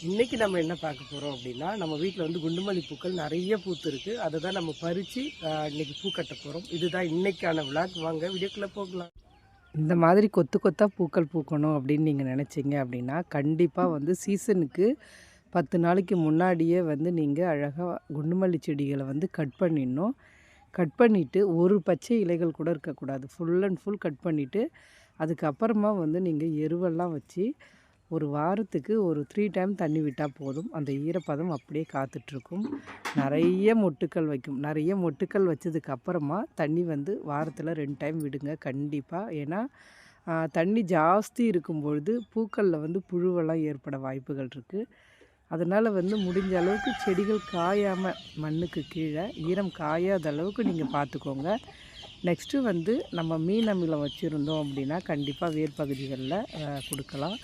இன்றைக்கி நம்ம என்ன பார்க்க போகிறோம் அப்படின்னா, நம்ம வீட்டில் வந்து குண்டுமல்லி பூக்கள் நிறைய பூத்து இருக்குது. அதை தான் நம்ம பறித்து இன்றைக்கி பூ கட்ட போகிறோம். இதுதான் இன்றைக்கான விளாக். வாங்க வீடியோக்குள்ளே போகலாம். இந்த மாதிரி கொத்து கொத்தாக பூக்கள் பூக்கணும் அப்படின்னு நீங்கள் நினச்சிங்க அப்படின்னா, கண்டிப்பாக வந்து சீசனுக்கு 10 நாளைக்கு முன்னாடியே வந்து நீங்கள் அழகாக குண்டுமல்லி செடிகளை வந்து கட் பண்ணிடணும். கட் பண்ணிவிட்டு ஒரு பச்சை இலைகள் கூட இருக்கக்கூடாது. ஃபுல் அண்ட் ஃபுல் கட் பண்ணிவிட்டு அதுக்கப்புறமா வந்து நீங்கள் எருவெல்லாம் வச்சு ஒரு வாரத்துக்கு ஒரு 3 டைம் தண்ணி விட்டால் போதும். அந்த ஈரப்பதம் அப்படியே காத்துட்ருக்கும். நிறைய மொட்டுக்கள் வைக்கும். நிறைய மொட்டுக்கள் வச்சதுக்கப்புறமா தண்ணி வந்து வாரத்தில் 2 டைம் விடுங்க கண்டிப்பாக. ஏன்னா தண்ணி ஜாஸ்தி இருக்கும்பொழுது பூக்களில் வந்து புழுவெல்லாம் ஏற்பட வாய்ப்புகள் இருக்குது. அதனால் வந்து முடிஞ்ச அளவுக்கு செடிகள் காயாமல் மண்ணுக்கு கீழே ஈரம் காயாத அளவுக்கு நீங்கள் பார்த்துக்கோங்க. நெக்ஸ்ட்டு வந்து நம்ம மீன் அமிலம் வச்சுருந்தோம் அப்படின்னா கண்டிப்பாக வேர் பகுதிகளில் கொடுக்கலாம்.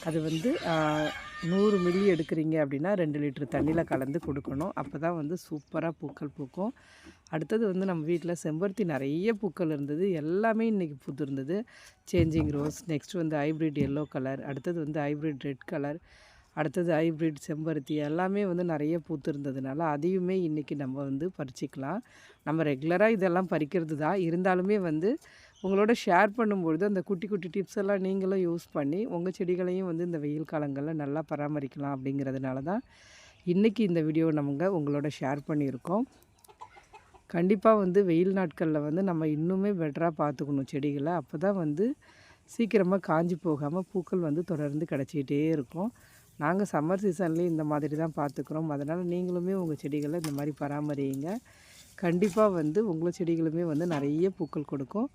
அது வந்து 100 மில்லி எடுக்கிறீங்க அப்படின்னா 2 லிட்டர் தண்ணியில் கலந்து கொடுக்கணும். அப்போ தான் வந்து சூப்பராக பூக்கள் பூக்கும். அடுத்தது வந்து நம்ம வீட்டில் செம்பருத்தி நிறைய பூக்கள் இருந்தது. எல்லாமே இன்றைக்கி பூத்து இருந்தது. சேஞ்சிங் ரோஸ், நெக்ஸ்ட் வந்து ஹைப்ரிட் எல்லோ கலர், அடுத்தது வந்து ஹைப்ரிட் ரெட் கலர், அடுத்தது ஹைப்ரிட் செம்பருத்தி எல்லாமே வந்து நிறைய பூத்து இருந்ததுனால அதையுமே இன்றைக்கி நம்ம வந்து பறிச்சிக்கலாம். நம்ம ரெகுலராக இதெல்லாம் பறிக்கிறது தான். இருந்தாலுமே வந்து உங்களோட ஷேர் பண்ணும்பொழுது அந்த குட்டி குட்டி டிப்ஸ் எல்லாம் நீங்களும் யூஸ் பண்ணி உங்கள் செடிகளையும் வந்து இந்த வெயில் காலங்களில் நல்லா பராமரிக்கலாம் அப்படிங்கிறதுனால தான் இன்றைக்கி இந்த வீடியோ நம்ம உங்களோட ஷேர் பண்ணியிருக்கோம். கண்டிப்பாக வந்து வெயில் நாட்களில் வந்து நம்ம இன்னுமே பெட்டராக பார்த்துக்கணும் செடிகளை. அப்போ தான் வந்து சீக்கிரமாக காஞ்சி போகாமல் பூக்கள் வந்து தொடர்ந்து கிடச்சிக்கிட்டே இருக்கும். நாங்கள் சம்மர் சீசன்லேயும் இந்த மாதிரி தான் பார்த்துக்குறோம். அதனால் நீங்களுமே உங்கள் செடிகளை இந்த மாதிரி பராமரிங்க. கண்டிப்பாக வந்து உங்கள் செடிகளுமே வந்து நிறைய பூக்கள் கொடுக்கும்.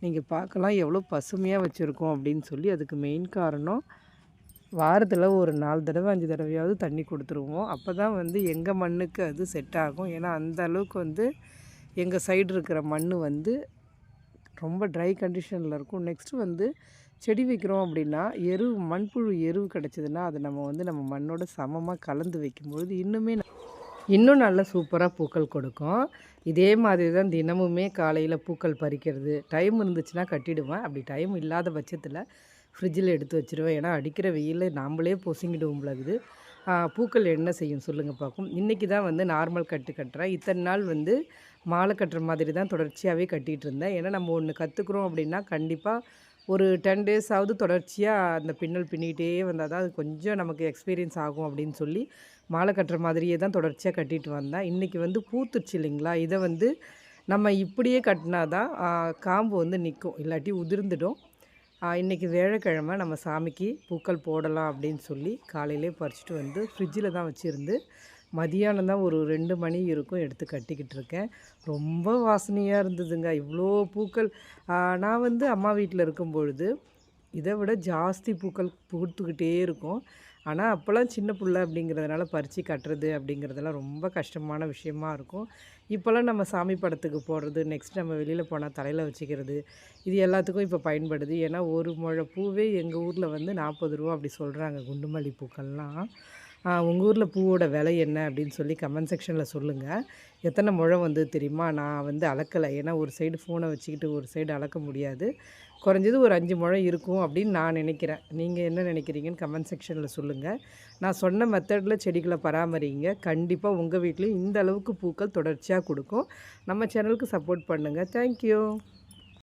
நீங்கள் பார்க்கலாம் எவ்வளோ பசுமையாக வச்சுருக்கோம் அப்படின்னு சொல்லி. அதுக்கு மெயின் காரணம் வாரத்தில் ஒரு 4 தடவை 5 தடவையாவது தண்ணி கொடுத்துருவோம். அப்போ தான் வந்து எங்கள் மண்ணுக்கு அது செட் ஆகும். ஏன்னா அந்த அளவுக்கு வந்து எங்கள் சைடு இருக்கிற மண் வந்து ரொம்ப ட்ரை கண்டிஷனில் இருக்கும். நெக்ஸ்ட்டு வந்து செடி வைக்கிறோம் அப்படின்னா மண்புழு எருவு கிடச்சிதுன்னா அதை நம்ம வந்து நம்ம மண்ணோட சமமாக கலந்து வைக்கும்பொழுது இன்னும் நல்ல சூப்பராக பூக்கள் கொடுக்கும். இதே மாதிரி தான் தினமுமே காலையில் பூக்கள் பறிக்கிறது. டைம் இருந்துச்சுன்னா கட்டிடுவேன். அப்படி டைம் இல்லாத பட்சத்தில் ஃப்ரிட்ஜில் எடுத்து வச்சுருவேன். ஏன்னா அடிக்கிற வெயிலில் நாம்ளே பொசுங்கிடுவோம் பொழுது. பூக்கள் என்ன செய்யும் சொல்லுங்கள் பார்க்கும். இன்றைக்கி தான் வந்து நார்மல் கட்டுறேன். இத்தனை நாள் வந்து மாலை கட்டுற மாதிரி தான் தொடர்ச்சியாகவே கட்டிகிட்டு இருந்தேன். ஏன்னா நம்ம ஒன்று கற்றுக்குறோம் அப்படின்னா கண்டிப்பாக ஒரு 10 டேஸாவது தொடர்ச்சியாக அந்த பின்னல் பின்னிக்கிட்டே வந்தால் தான் அது கொஞ்சம் நமக்கு எக்ஸ்பீரியன்ஸ் ஆகும் அப்படின்னு சொல்லி மாலை கட்டுற மாதிரியே தான் தொடர்ச்சியாக கட்டிட்டு வந்தேன். இன்றைக்கி வந்து பூத்துருச்சு இல்லைங்களா, இதை வந்து நம்ம இப்படியே கட்டினா தான் காம்பு வந்து நிற்கும், இல்லாட்டி உதிர்ந்துடும். இன்றைக்கி வியாழக்கிழமை நம்ம சாமிக்கு பூக்கள் போடலாம் அப்படின்னு சொல்லி காலையிலே பறிச்சிட்டு வந்து ஃப்ரிட்ஜில் தான் வச்சுருந்து மதியானம் தான் ஒரு 2 மணி இருக்கும் எடுத்து கட்டிக்கிட்டு இருக்கேன். ரொம்ப வாசனையாக இருந்ததுங்க இவ்வளோ பூக்கள். நான் வந்து அம்மா வீட்டில் இருக்கும்பொழுது இதை விட ஜாஸ்தி பூக்கள் பூத்துக்கிட்டே இருக்கும். ஆனால் அப்போல்லாம் சின்ன பிள்ளை அப்படிங்கிறதுனால பறித்து கட்டுறது அப்படிங்கிறதெல்லாம் ரொம்ப கஷ்டமான விஷயமா இருக்கும். இப்போல்லாம் நம்ம சாமி படத்துக்கு போடுறது, நெக்ஸ்ட் நம்ம வெளியில் போனால் தலையில் வச்சுக்கிறது, இது எல்லாத்துக்கும் இப்போ பயன்படுது. ஏன்னா ஒரு முழ பூவே எங்கள் ஊரில் வந்து 40 ரூபா அப்படி சொல்கிறாங்க குண்டுமல்லி பூக்கள்லாம். உங்கள் ஊரில் பூவோட விலை என்ன அப்படின்னு சொல்லி கமெண்ட் செக்ஷனில் சொல்லுங்கள். எத்தனை முழம் வந்து தெரியுமா? நான் வந்து அளக்கலை. ஏன்னா ஒரு சைடு ஃபோனை வச்சுக்கிட்டு ஒரு சைடு அளக்க முடியாது. குறைஞ்சது ஒரு 5 முழம் இருக்கும் அப்படின்னு நான் நினைக்கிறேன். நீங்கள் என்ன நினைக்கிறீங்கன்னு கமெண்ட் செக்ஷனில் சொல்லுங்கள். நான் சொன்ன மெத்தடில் செடிகளை பராமரிங்க. கண்டிப்பாக உங்கள் வீட்லேயும் இந்த அளவுக்கு பூக்கள் தொடர்ச்சியாக கொடுக்கும். நம்ம சேனலுக்கு சப்போர்ட் பண்ணுங்கள். தேங்க்யூ.